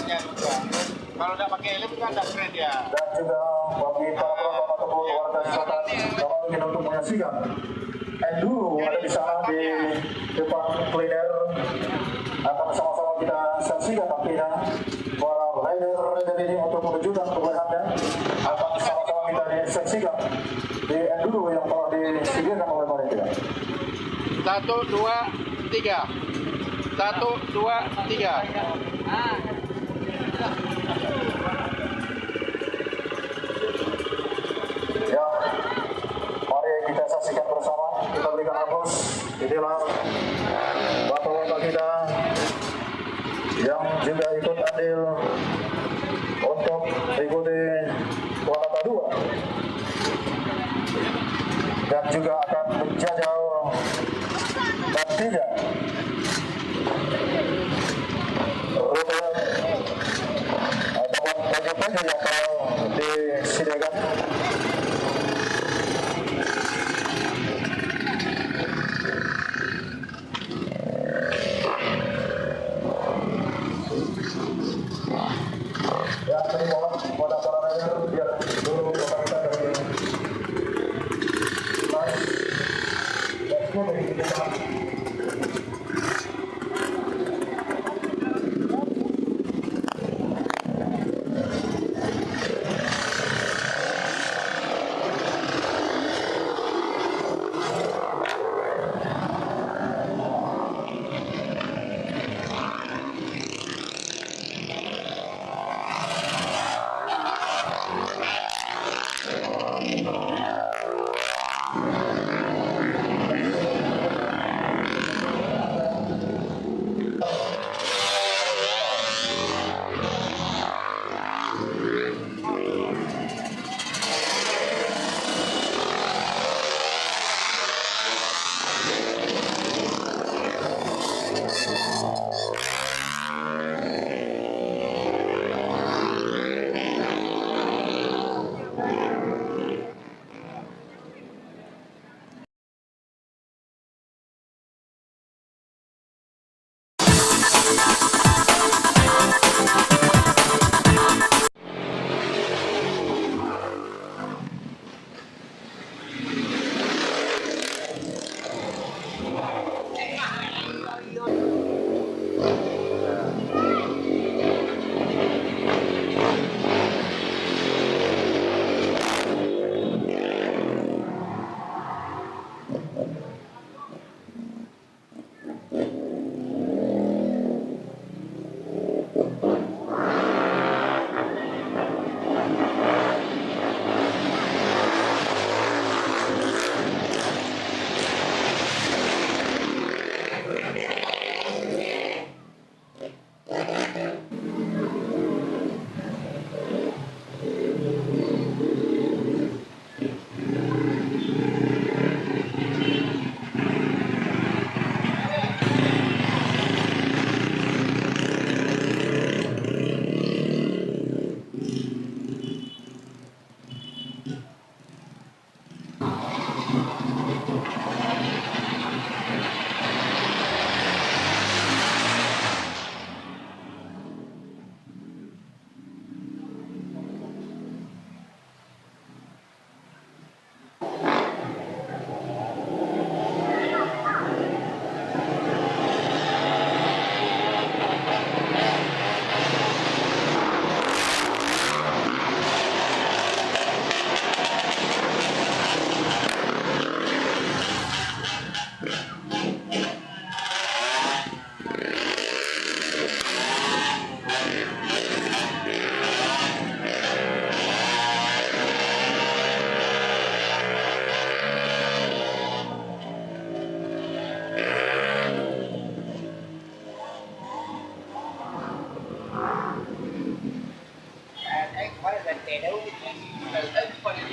helmnya juga. Kalau nggak pakai helm kan ada kredit ya. Dan juga bagi para penonton ataupun warga selatan yang ingin untuk menyaksikan enduro ada di sana di depan kuliner, akan sama-sama kita saksikan nantinya para rider ini untuk menunjukkan kebolehannya akan sama-sama kita disaksikan di enduro yang telah disediakan oleh mereka. 1, 2, 3. 1, 2, 3. Ya, mari kita saksikan bersama, kita berikan aplaus. Inilah bapak-bapak kita yang juga ikut andil untuk mengikuti Planeta 2 dan juga akan menjajal nantinya rute ataupun proyek-proyek yang akan disediakan. Ya, kami mohon kepada para rider biar dulu bapak kita dari Kemarin dari TDU, dari pagi